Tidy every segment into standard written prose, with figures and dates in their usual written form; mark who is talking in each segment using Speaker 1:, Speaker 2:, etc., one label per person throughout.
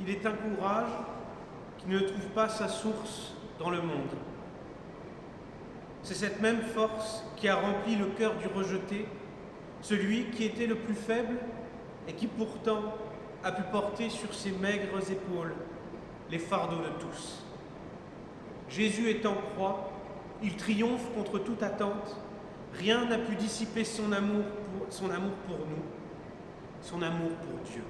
Speaker 1: Il est un courage qui ne trouve pas sa source dans le monde. C'est cette même force qui a rempli le cœur du rejeté, celui qui était le plus faible et qui pourtant a pu porter sur ses maigres épaules les fardeaux de tous. Jésus est en croix, il triomphe contre toute attente. Rien n'a pu dissiper son amour pour nous, son amour pour Dieu.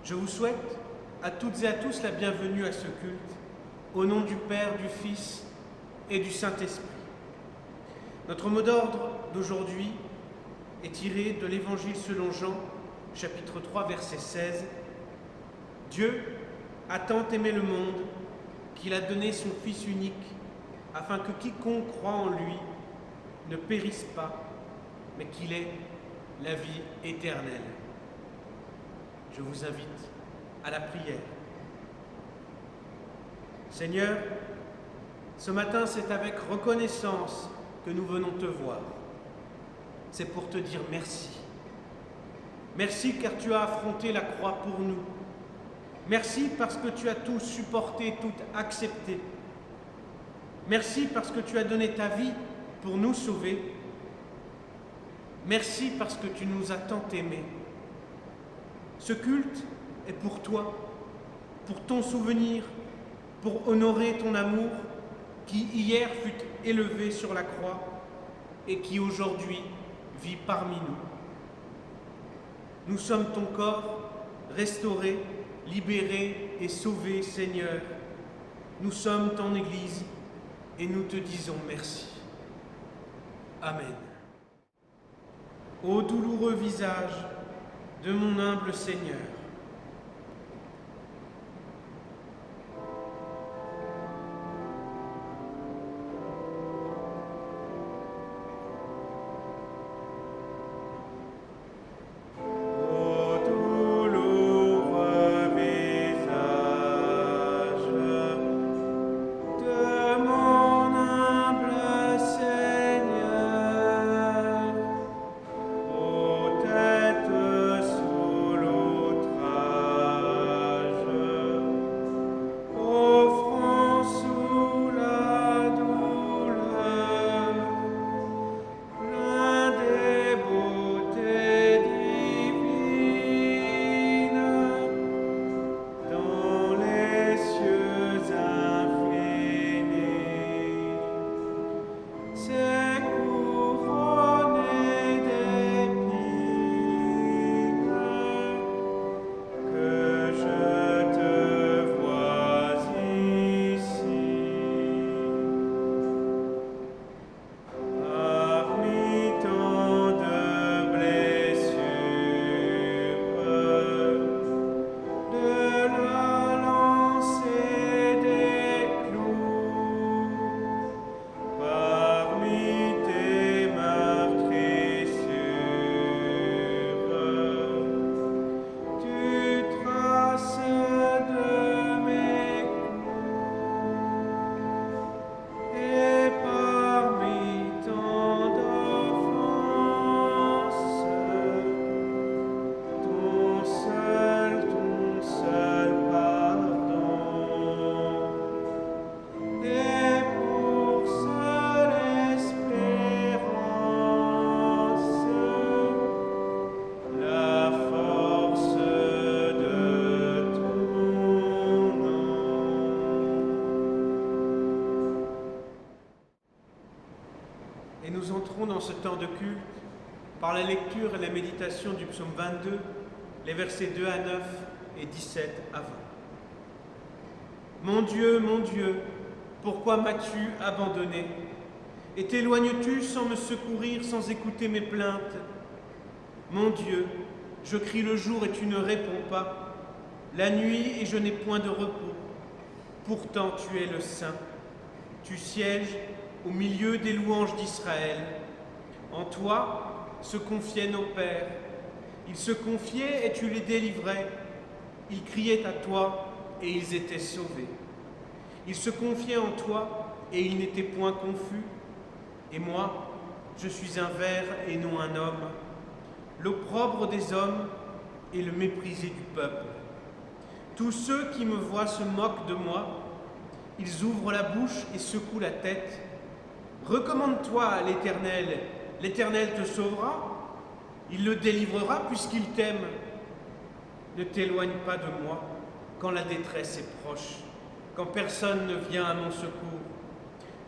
Speaker 1: Je vous souhaite à toutes et à tous la bienvenue à ce culte, au nom du Père, du Fils et du Saint-Esprit. Notre mot d'ordre d'aujourd'hui est tiré de l'Évangile selon Jean, chapitre 3, verset 16. Dieu a tant aimé le monde qu'il a donné son Fils unique, afin que quiconque croit en lui ne périsse pas, mais qu'il ait la vie éternelle. Je vous invite à la prière. Seigneur, ce matin, c'est avec reconnaissance que nous venons te voir. C'est pour te dire merci. Merci car tu as affronté la croix pour nous. Merci parce que tu as tout supporté, tout accepté. Merci parce que tu as donné ta vie pour nous sauver. Merci parce que tu nous as tant aimés. Ce culte est pour toi, pour ton souvenir, pour honorer ton amour qui hier fut élevé sur la croix et qui aujourd'hui vit parmi nous. Nous sommes ton corps, restauré, libéré et sauvé, Seigneur. Nous sommes ton Église et nous te disons merci. Amen. Ô douloureux visage de mon humble Seigneur, et nous entrons dans ce temps de culte par la lecture et la méditation du psaume 22, les versets 2 à 9 et 17 à 20. Mon Dieu, pourquoi m'as-tu abandonné? Et t'éloignes-tu sans me secourir, sans écouter mes plaintes? Mon Dieu, je crie le jour et tu ne réponds pas, la nuit et je n'ai point de repos. Pourtant tu es le Saint, tu sièges au milieu des louanges d'Israël. En toi se confiaient nos pères. Ils se confiaient et tu les délivrais. Ils criaient à toi et ils étaient sauvés. Ils se confiaient en toi et ils n'étaient point confus. Et moi, je suis un ver et non un homme, l'opprobre des hommes et le méprisé du peuple. Tous ceux qui me voient se moquent de moi. Ils ouvrent la bouche et secouent la tête. Recommande-toi à l'Éternel. L'Éternel te sauvera. Il le délivrera puisqu'il t'aime. Ne t'éloigne pas de moi quand la détresse est proche, quand personne ne vient à mon secours.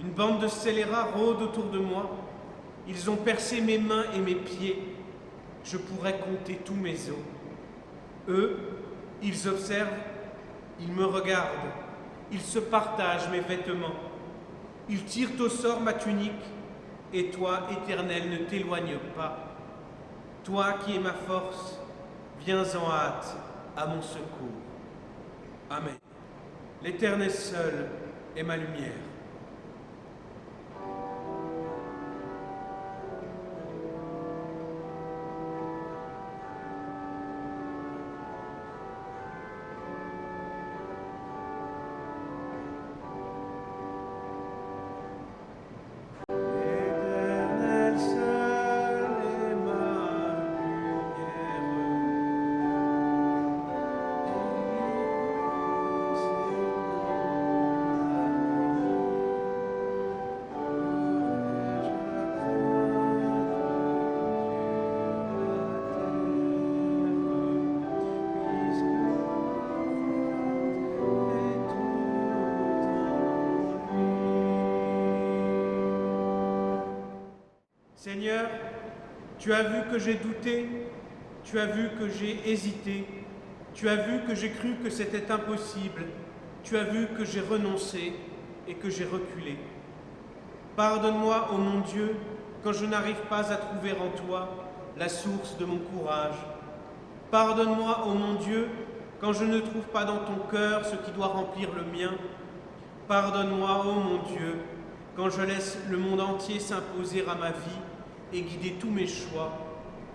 Speaker 1: Une bande de scélérats rôde autour de moi. Ils ont percé mes mains et mes pieds. Je pourrais compter tous mes os. Eux, ils observent, ils me regardent, ils se partagent mes vêtements. Ils tirent au sort ma tunique, et toi, Éternel, ne t'éloigne pas. Toi qui es ma force, viens en hâte à mon secours. Amen. L'Éternel seul est ma lumière. Seigneur, tu as vu que j'ai douté, tu as vu que j'ai hésité, tu as vu que j'ai cru que c'était impossible, tu as vu que j'ai renoncé et que j'ai reculé. Pardonne-moi, ô mon Dieu, quand je n'arrive pas à trouver en toi la source de mon courage. Pardonne-moi, ô mon Dieu, quand je ne trouve pas dans ton cœur ce qui doit remplir le mien. Pardonne-moi, ô mon Dieu, quand je laisse le monde entier s'imposer à ma vie et guider tous mes choix,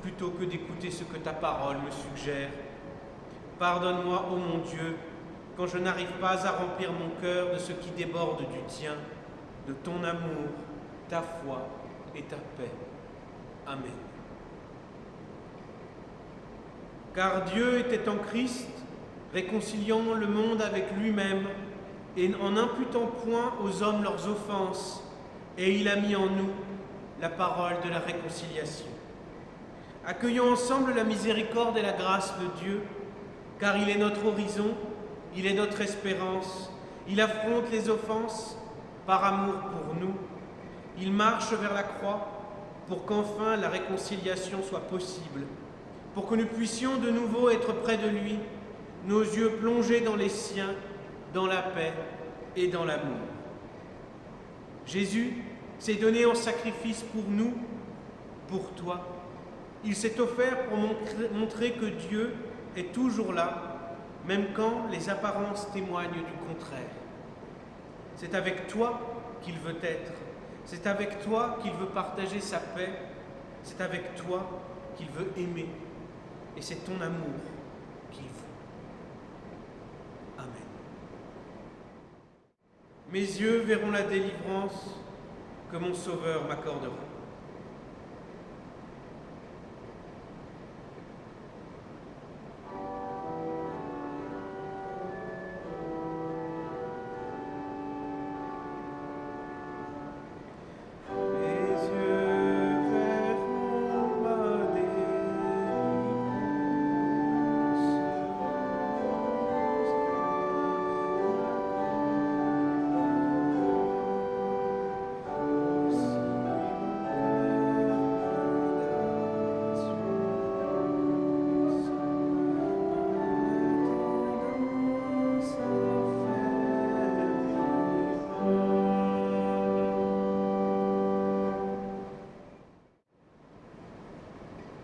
Speaker 1: plutôt que d'écouter ce que ta parole me suggère. Pardonne-moi, ô mon Dieu, quand je n'arrive pas à remplir mon cœur de ce qui déborde du tien, de ton amour, ta foi et ta paix. Amen. Car Dieu était en Christ, réconciliant le monde avec lui-même, et en n'imputant point aux hommes leurs offenses, et il a mis en nous la parole de la réconciliation. Accueillons ensemble la miséricorde et la grâce de Dieu, car il est notre horizon, il est notre espérance, il affronte les offenses par amour pour nous, il marche vers la croix pour qu'enfin la réconciliation soit possible, pour que nous puissions de nouveau être près de lui, nos yeux plongés dans les siens, dans la paix et dans l'amour. Jésus s'est donné en sacrifice pour nous, pour toi. Il s'est offert pour montrer que Dieu est toujours là, même quand les apparences témoignent du contraire. C'est avec toi qu'il veut être, c'est avec toi qu'il veut partager sa paix, c'est avec toi qu'il veut aimer, et c'est ton amour qu'il veut. Amen. Mes yeux verront la délivrance que mon Sauveur m'accordera.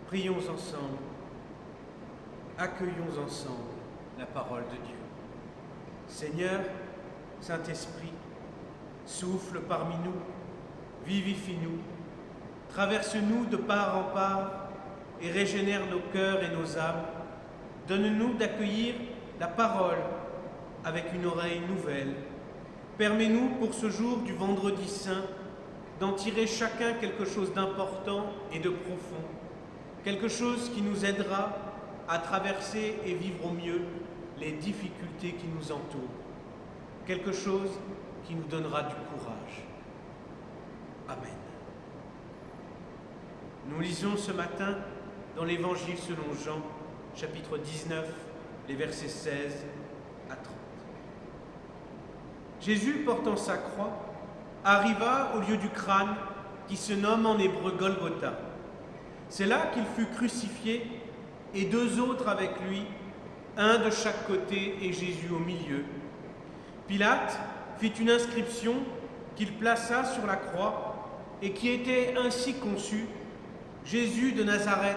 Speaker 1: Prions ensemble, accueillons ensemble la parole de Dieu. Seigneur, Saint-Esprit, souffle parmi nous, vivifie-nous, traverse-nous de part en part et régénère nos cœurs et nos âmes. Donne-nous d'accueillir la parole avec une oreille nouvelle. Permets-nous pour ce jour du Vendredi Saint d'en tirer chacun quelque chose d'important et de profond. Quelque chose qui nous aidera à traverser et vivre au mieux les difficultés qui nous entourent, quelque chose qui nous donnera du courage. Amen. Nous lisons ce matin dans l'Évangile selon Jean, chapitre 19, les versets 16 à 30. Jésus, portant sa croix, arriva au lieu du crâne qui se nomme en hébreu Golgotha. C'est là qu'il fut crucifié et deux autres avec lui, un de chaque côté et Jésus au milieu. Pilate fit une inscription qu'il plaça sur la croix et qui était ainsi conçue: Jésus de Nazareth,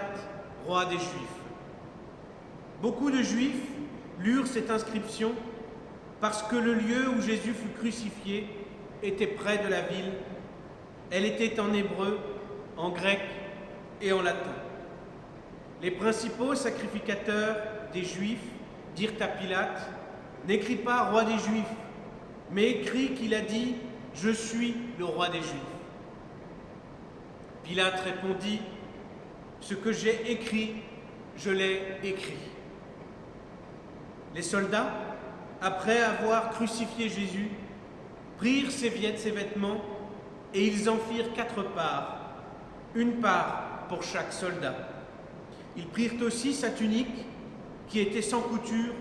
Speaker 1: roi des Juifs. Beaucoup de Juifs lurent cette inscription parce que le lieu où Jésus fut crucifié était près de la ville. Elle était en hébreu, en grec et en latin. Les principaux sacrificateurs des Juifs dirent à Pilate: n'écris pas roi des Juifs, mais écris qu'il a dit: je suis le roi des Juifs. Pilate répondit: ce que j'ai écrit, je l'ai écrit. Les soldats, après avoir crucifié Jésus, prirent ses vêtements et ils en firent 4 parts, une part pour chaque soldat. Ils prirent aussi sa tunique, qui était sans couture,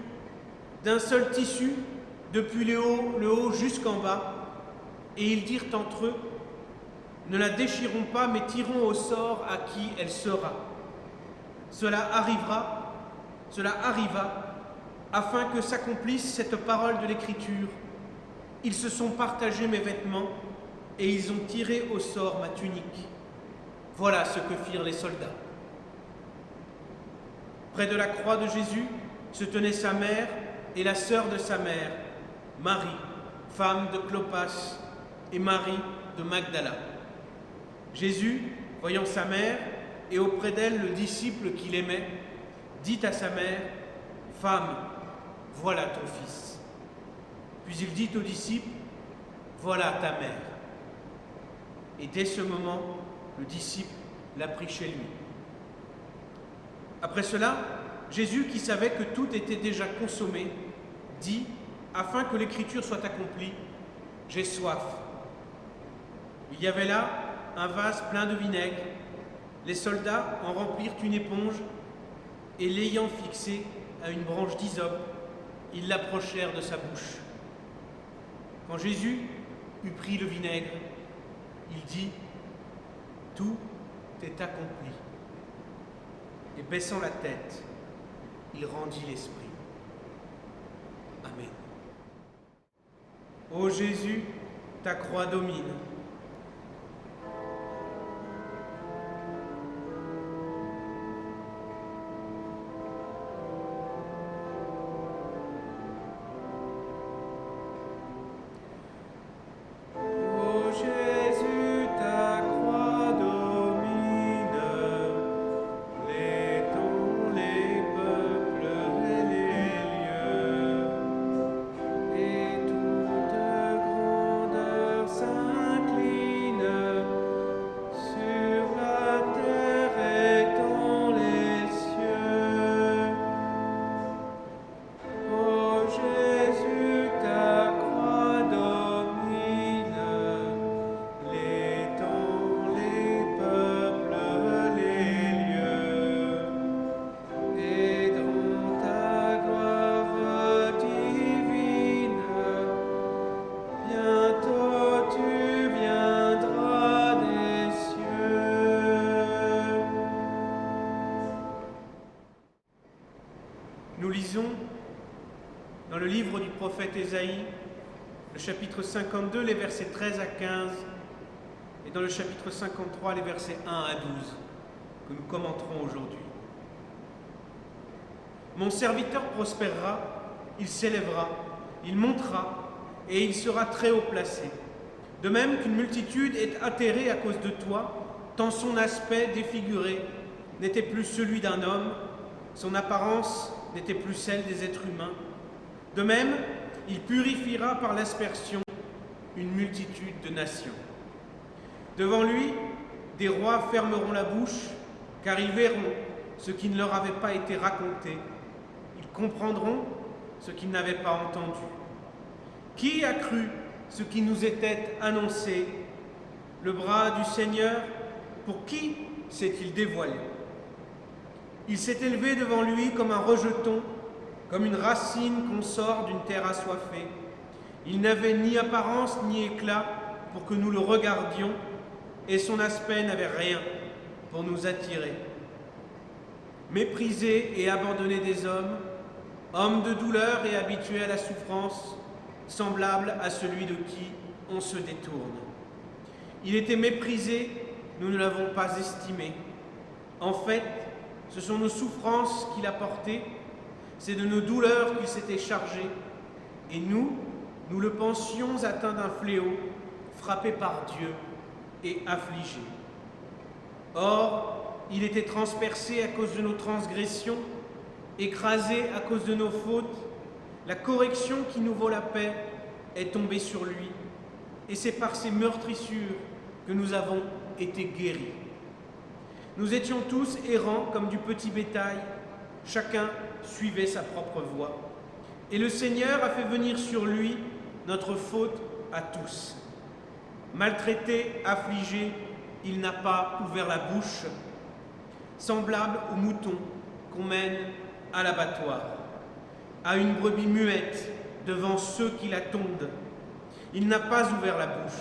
Speaker 1: d'un seul tissu, depuis le haut jusqu'en bas, et ils dirent entre eux: ne la déchirons pas, mais tirons au sort à qui elle sera. Cela arriva, afin que s'accomplisse cette parole de l'Écriture. Ils se sont partagés mes vêtements, et ils ont tiré au sort ma tunique. Voilà ce que firent les soldats. Près de la croix de Jésus se tenaient sa mère et la sœur de sa mère, Marie, femme de Clopas, et Marie de Magdala. Jésus, voyant sa mère et auprès d'elle le disciple qu'il aimait, dit à sa mère: Femme, voilà ton fils. Puis il dit au disciple: Voilà ta mère. Et dès ce moment, le disciple l'a pris chez lui. Après cela, Jésus, qui savait que tout était déjà consommé, dit, afin que l'Écriture soit accomplie: J'ai soif. Il y avait là un vase plein de vinaigre. Les soldats en remplirent une éponge et, l'ayant fixée à une branche d'hysope, ils l'approchèrent de sa bouche. Quand Jésus eut pris le vinaigre, il dit: tout est accompli. Et baissant la tête, il rendit l'esprit. Amen. Ô Jésus, ta croix domine. Nous lisons dans le livre du prophète Ésaïe, le chapitre 52, les versets 13 à 15, et dans le chapitre 53, les versets 1 à 12, que nous commenterons aujourd'hui. Mon serviteur prospérera, il s'élèvera, il montera, et il sera très haut placé. De même qu'une multitude est atterrée à cause de toi, tant son aspect défiguré n'était plus celui d'un homme, son apparence n'était plus celle des êtres humains. De même, il purifiera par l'aspersion une multitude de nations. Devant lui, des rois fermeront la bouche, car ils verront ce qui ne leur avait pas été raconté. Ils comprendront ce qu'ils n'avaient pas entendu? Qui a cru ce qui nous était annoncé? Le bras du Seigneur, pour qui s'est-il dévoilé? Il s'est élevé devant lui comme un rejeton, comme une racine qu'on sort d'une terre assoiffée. Il n'avait ni apparence ni éclat pour que nous le regardions, et son aspect n'avait rien pour nous attirer. Méprisé et abandonné des hommes, homme de douleur et habitué à la souffrance, semblable à celui de qui on se détourne. Il était méprisé, nous ne l'avons pas estimé. En fait, ce sont nos souffrances qu'il a portées, c'est de nos douleurs qu'il s'était chargé, et nous le pensions atteint d'un fléau, frappé par Dieu et affligé. Or, il était transpercé à cause de nos transgressions, écrasé à cause de nos fautes. La correction qui nous vaut la paix est tombée sur lui, et c'est par ses meurtrissures que nous avons été guéris. Nous étions tous errants comme du petit bétail, chacun suivait sa propre voie. Et le Seigneur a fait venir sur lui notre faute à tous. Maltraité, affligé, il n'a pas ouvert la bouche, semblable au mouton qu'on mène à l'abattoir, à une brebis muette devant ceux qui la tondent. Il n'a pas ouvert la bouche.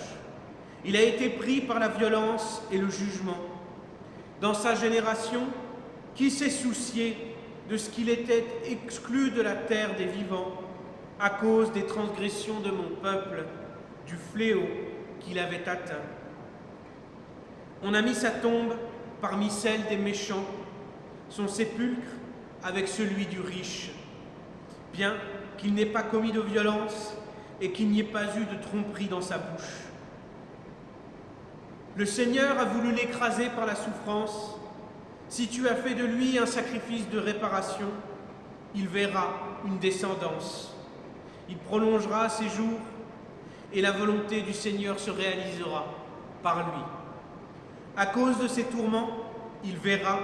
Speaker 1: Il a été pris par la violence et le jugement. Dans sa génération, qui s'est soucié de ce qu'il était exclu de la terre des vivants à cause des transgressions de mon peuple, du fléau qu'il avait atteint? On a mis sa tombe parmi celles des méchants, son sépulcre avec celui du riche, bien qu'il n'ait pas commis de violence et qu'il n'y ait pas eu de tromperie dans sa bouche. Le Seigneur a voulu l'écraser par la souffrance. Si tu as fait de lui un sacrifice de réparation, il verra une descendance. Il prolongera ses jours et la volonté du Seigneur se réalisera par lui. À cause de ses tourments, il verra,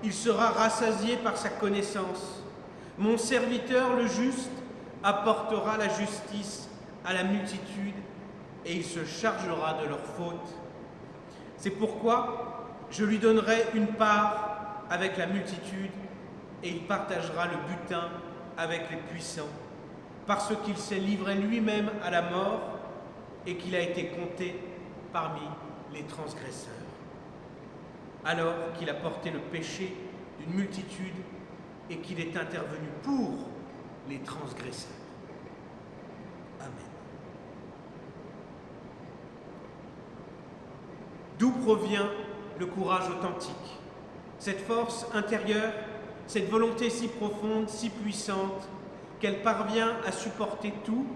Speaker 1: il sera rassasié par sa connaissance. Mon serviteur, le juste, apportera la justice à la multitude et il se chargera de leurs fautes. C'est pourquoi je lui donnerai une part avec la multitude et il partagera le butin avec les puissants, parce qu'il s'est livré lui-même à la mort et qu'il a été compté parmi les transgresseurs. Alors qu'il a porté le péché d'une multitude et qu'il est intervenu pour les transgresseurs. Amen. D'où provient le courage authentique? Cette force intérieure, cette volonté si profonde, si puissante, qu'elle parvient à supporter tout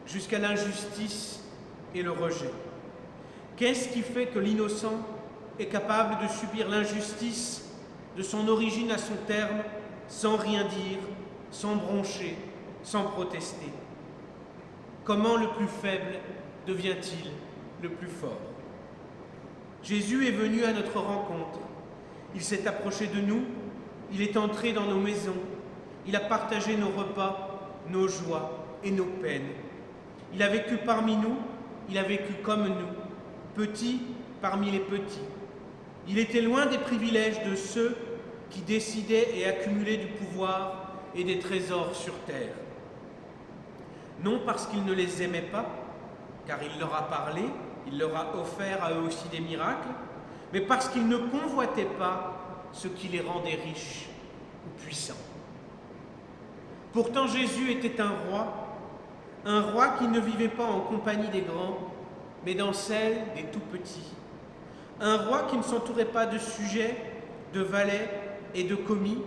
Speaker 1: jusqu'à l'injustice et le rejet. Qu'est-ce qui fait que l'innocent est capable de subir l'injustice de son origine à son terme, sans rien dire, sans broncher, sans protester? Comment le plus faible devient-il le plus fort? Jésus est venu à notre rencontre. Il s'est approché de nous, il est entré dans nos maisons, il a partagé nos repas, nos joies et nos peines. Il a vécu parmi nous, il a vécu comme nous, petit parmi les petits. Il était loin des privilèges de ceux qui décidaient et accumulaient du pouvoir et des trésors sur terre. Non parce qu'il ne les aimait pas, car il leur a parlé, il leur a offert à eux aussi des miracles, mais parce qu'il ne convoitait pas ce qui les rendait riches ou puissants. Pourtant Jésus était un roi qui ne vivait pas en compagnie des grands, mais dans celle des tout-petits. Un roi qui ne s'entourait pas de sujets, de valets et de commis,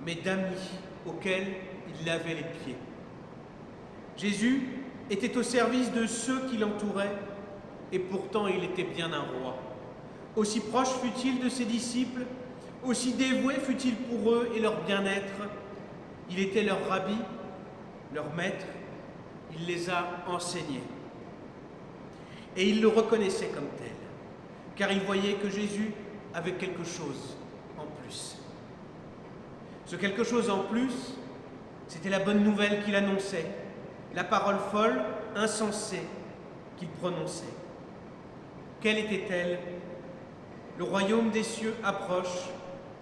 Speaker 1: mais d'amis auxquels il lavait les pieds. Jésus était au service de ceux qui l'entouraient, et pourtant il était bien un roi. Aussi proche fut-il de ses disciples, aussi dévoué fut-il pour eux et leur bien-être. Il était leur rabbi, leur maître, il les a enseignés. Et ils le reconnaissaient comme tel, car ils voyaient que Jésus avait quelque chose en plus. Ce quelque chose en plus, C'était la bonne nouvelle qu'il annonçait, la parole folle, insensée qu'il prononçait. Quelle était-elle? Le royaume des cieux approche,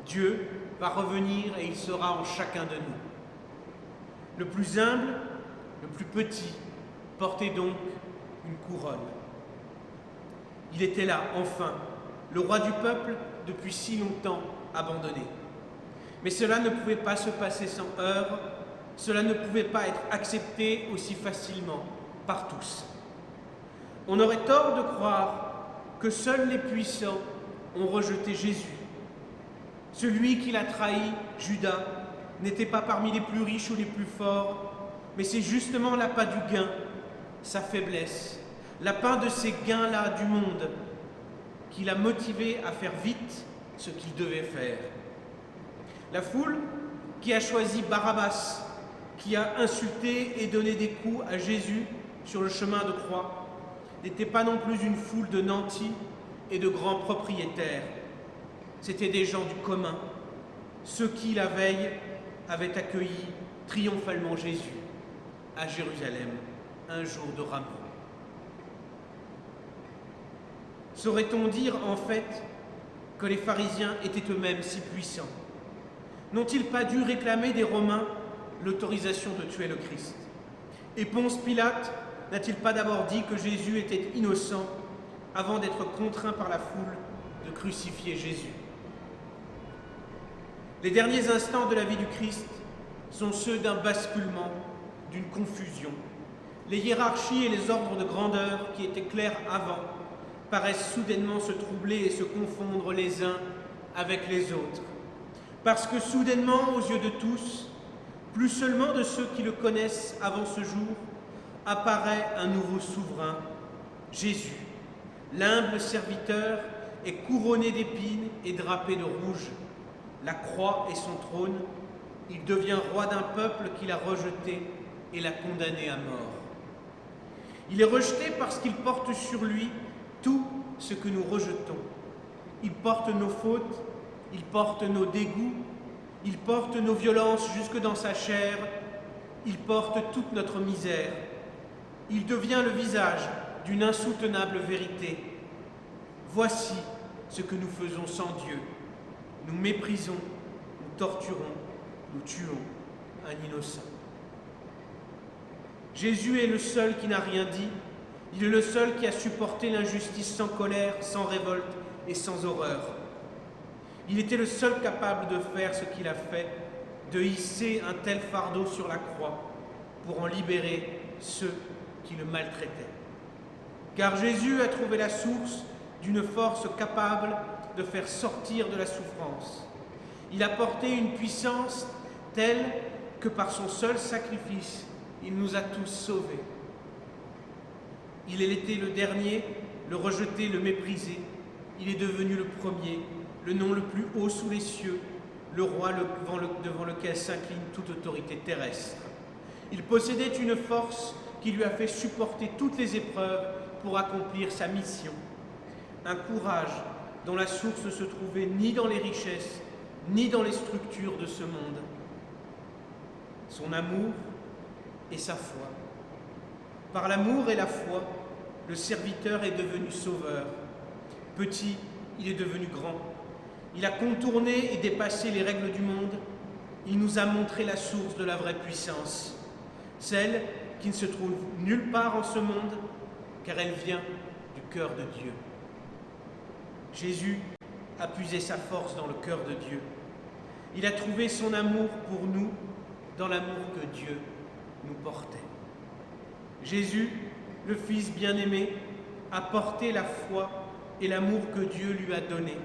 Speaker 1: Dieu va revenir et il sera en chacun de nous. Le plus humble, le plus petit, portait donc une couronne. Il était là, enfin, le roi du peuple depuis si longtemps abandonné. Mais cela ne pouvait pas se passer sans heurts, cela ne pouvait pas être accepté aussi facilement par tous. On aurait tort de croire que seuls les puissants ont rejeté Jésus. Celui qui l'a trahi, Judas, n'était pas parmi les plus riches ou les plus forts, mais c'est justement l'appât du gain, sa faiblesse, l'appât de ces gains-là du monde, qui l'a motivé à faire vite ce qu'il devait faire. La foule qui a choisi Barabbas, qui a insulté et donné des coups à Jésus sur le chemin de croix, n'était pas non plus une foule de nantis et de grands propriétaires. C'étaient des gens du commun, ceux qui, la veille, avaient accueilli triomphalement Jésus à Jérusalem, un jour de Rameau. Saurait-on dire en fait que les pharisiens étaient eux-mêmes si puissants? N'ont-ils pas dû réclamer des Romains l'autorisation de tuer le Christ? Et Ponce Pilate n'a-t-il pas d'abord dit que Jésus était innocent avant d'être contraint par la foule de crucifier Jésus? Les derniers instants de la vie du Christ sont ceux d'un basculement, d'une confusion. Les hiérarchies et les ordres de grandeur qui étaient clairs avant paraissent soudainement se troubler et se confondre les uns avec les autres. Parce que soudainement, aux yeux de tous, plus seulement de ceux qui le connaissent avant ce jour, apparaît un nouveau souverain, Jésus. L'humble serviteur est couronné d'épines et drapé de rouge. La croix est son trône. Il devient roi d'un peuple qu'il a rejeté et l'a condamné à mort. Il est rejeté parce qu'il porte sur lui tout ce que nous rejetons. Il porte nos fautes, il porte nos dégoûts, il porte nos violences jusque dans sa chair, il porte toute notre misère. Il devient le visage d'une insoutenable vérité. Voici ce que nous faisons sans Dieu. Nous méprisons, nous torturons, nous tuons un innocent. Jésus est le seul qui n'a rien dit. Il est le seul qui a supporté l'injustice sans colère, sans révolte et sans horreur. Il était le seul capable de faire ce qu'il a fait, de hisser un tel fardeau sur la croix pour en libérer ceux qui le maltraitaient. Car Jésus a trouvé la source d'une force capable de faire sortir de la souffrance. Il a porté une puissance telle que par son seul sacrifice, il nous a tous sauvés. Il était le dernier, le rejeté, le méprisé. Il est devenu le premier, le nom le plus haut sous les cieux, le roi devant lequel s'incline toute autorité terrestre. Il possédait une force qui lui a fait supporter toutes les épreuves pour accomplir sa mission. Un courage dont la source ne se trouvait ni dans les richesses, ni dans les structures de ce monde. Son amour et sa foi. Par l'amour et la foi, le serviteur est devenu sauveur. Petit, il est devenu grand. Il a contourné et dépassé les règles du monde. Il nous a montré la source de la vraie puissance, celle qui ne se trouve nulle part en ce monde, car elle vient du cœur de Dieu. Jésus a puisé sa force dans le cœur de Dieu. Il a trouvé son amour pour nous dans l'amour que Dieu nous portait. Jésus, le Fils bien-aimé, a porté la foi et l'amour que Dieu lui a donné.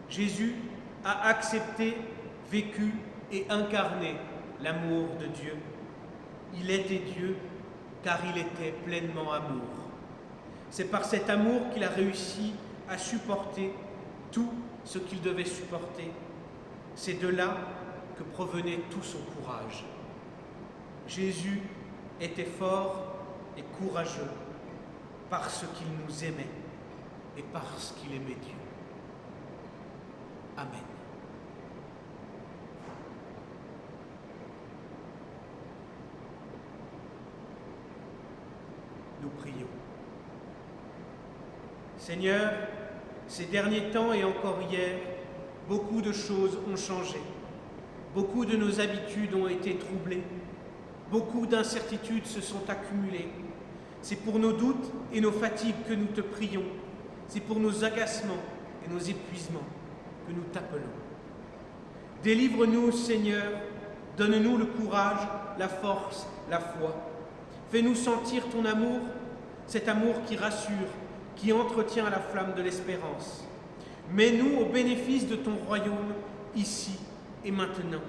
Speaker 1: Jésus a accepté, vécu et incarné l'amour de Dieu. Il était Dieu car il était pleinement amour. C'est par cet amour qu'il a réussi à supporter tout ce qu'il devait supporter. C'est de là que provenait tout son courage. Jésus était fort et courageux parce qu'il nous aimait et parce qu'il aimait Dieu. Amen. nous prions. Seigneur, ces derniers temps et encore hier, beaucoup de choses ont changé. Beaucoup de nos habitudes ont été troublées. Beaucoup d'incertitudes se sont accumulées. C'est pour nos doutes et nos fatigues que nous te prions. C'est pour nos agacements et nos épuisements que nous t'appelons. Délivre-nous, Seigneur, donne-nous le courage, la force, la foi. Fais-nous sentir ton amour, cet amour qui rassure, qui entretient la flamme de l'espérance. Mets-nous au bénéfice de ton royaume, ici et maintenant.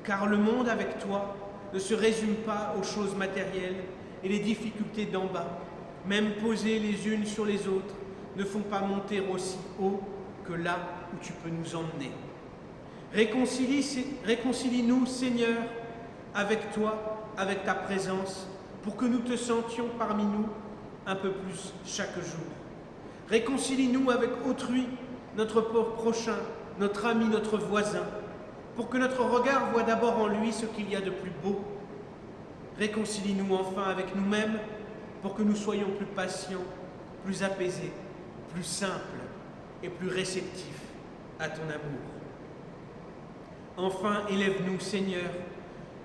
Speaker 1: Car le monde avec toi ne se résume pas aux choses matérielles et les difficultés d'en bas, même posées les unes sur les autres, ne font pas monter aussi haut que là où tu peux nous emmener. Réconcilie-nous, Seigneur, avec toi, avec ta présence, pour que nous te sentions parmi nous un peu plus chaque jour. Réconcilie-nous avec autrui, notre prochain, notre ami, notre voisin, pour que notre regard voie d'abord en lui ce qu'il y a de plus beau. Réconcilie-nous enfin avec nous-mêmes, pour que nous soyons plus patients, plus apaisés, plus simples et plus réceptifs à ton amour. Enfin, élève-nous, Seigneur,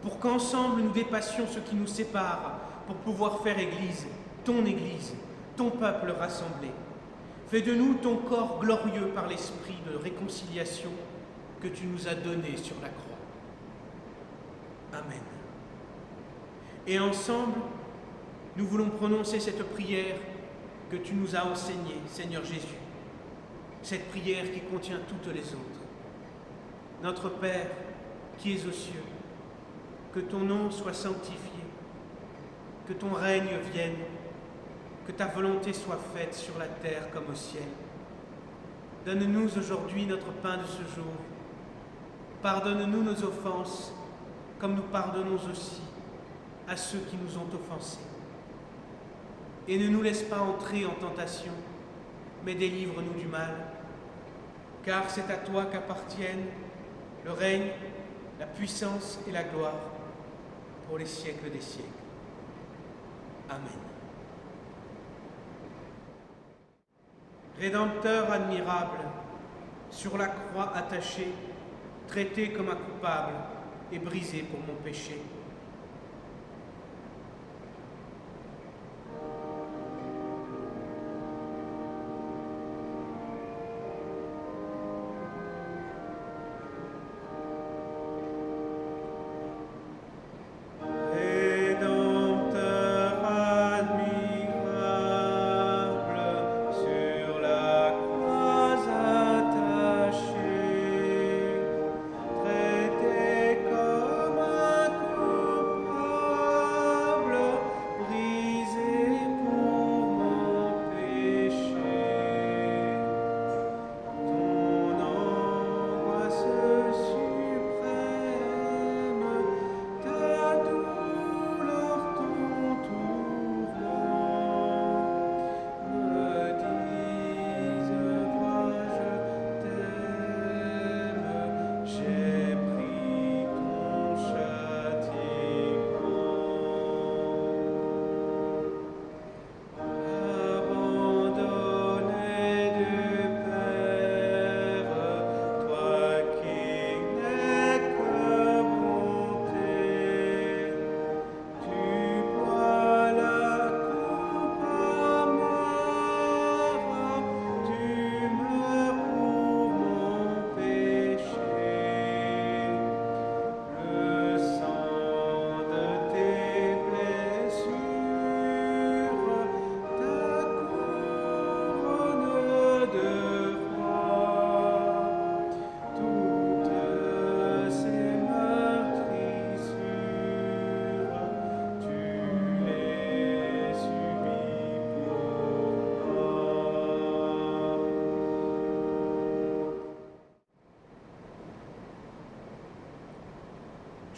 Speaker 1: pour qu'ensemble nous dépassions ce qui nous sépare, pour pouvoir faire Église, ton peuple rassemblé. Fais de nous ton corps glorieux par l'esprit de réconciliation que tu nous as donné sur la croix. Amen. Et ensemble, nous voulons prononcer cette prière que tu nous as enseignée, Seigneur Jésus. Cette prière qui contient toutes les autres. Notre Père, qui es aux cieux, que ton nom soit sanctifié, que ton règne vienne, que ta volonté soit faite sur la terre comme au ciel. Donne-nous aujourd'hui notre pain de ce jour. Pardonne-nous nos offenses, comme nous pardonnons aussi à ceux qui nous ont offensés. Et ne nous laisse pas entrer en tentation, mais délivre-nous du mal, car c'est à toi qu'appartiennent le règne, la puissance et la gloire pour les siècles des siècles. Amen. Rédempteur admirable, sur la croix attaché, traité comme un coupable et brisé pour mon péché.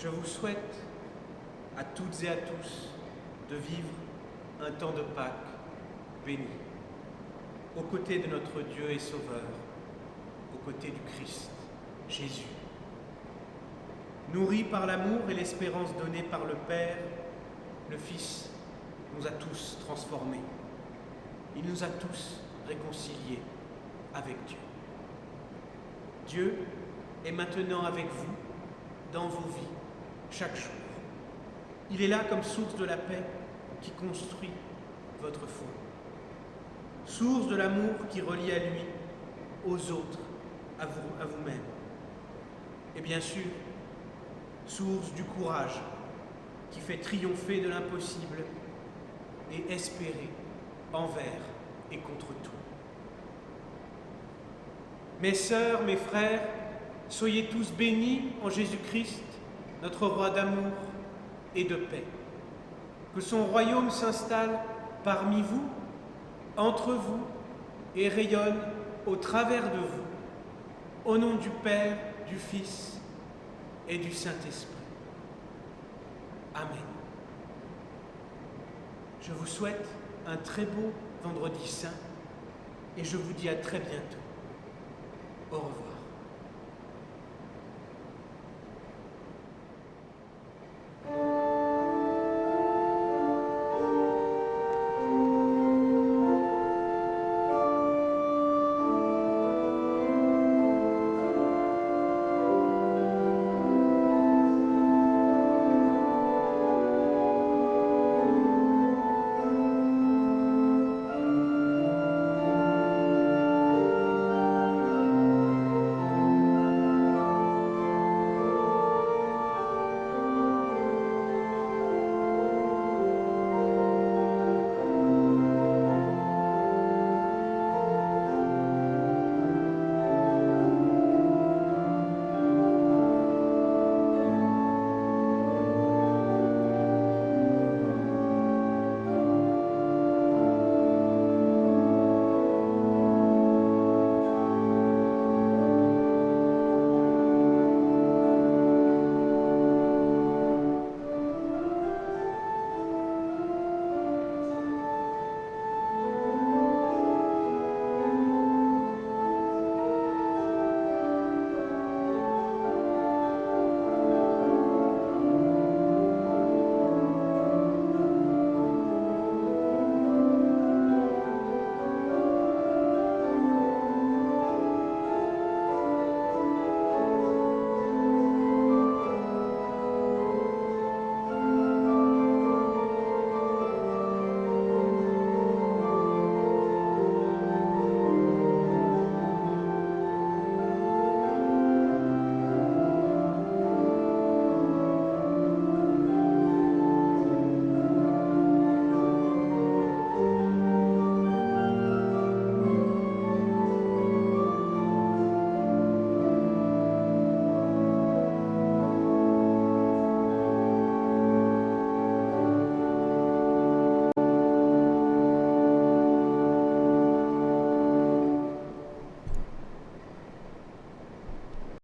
Speaker 1: Je vous souhaite à toutes et à tous de vivre un temps de Pâques béni, aux côtés de notre Dieu et Sauveur, aux côtés du Christ, Jésus. Nourris par l'amour et l'espérance donnée par le Père, le Fils nous a tous transformés. Il nous a tous réconciliés avec Dieu. Dieu est maintenant avec vous, dans vos vies, chaque jour. Il est là comme source de la paix qui construit votre foi. Source de l'amour qui relie à lui, aux autres, à vous-même. Et bien sûr, source du courage qui fait triompher de l'impossible et espérer envers et contre tout. Mes sœurs, mes frères, soyez tous bénis en Jésus-Christ, notre roi d'amour et de paix. Que son royaume s'installe parmi vous, entre vous, et rayonne au travers de vous, au nom du Père, du Fils et du Saint-Esprit. Amen. Je vous souhaite un très beau vendredi saint et je vous dis à très bientôt. Au revoir.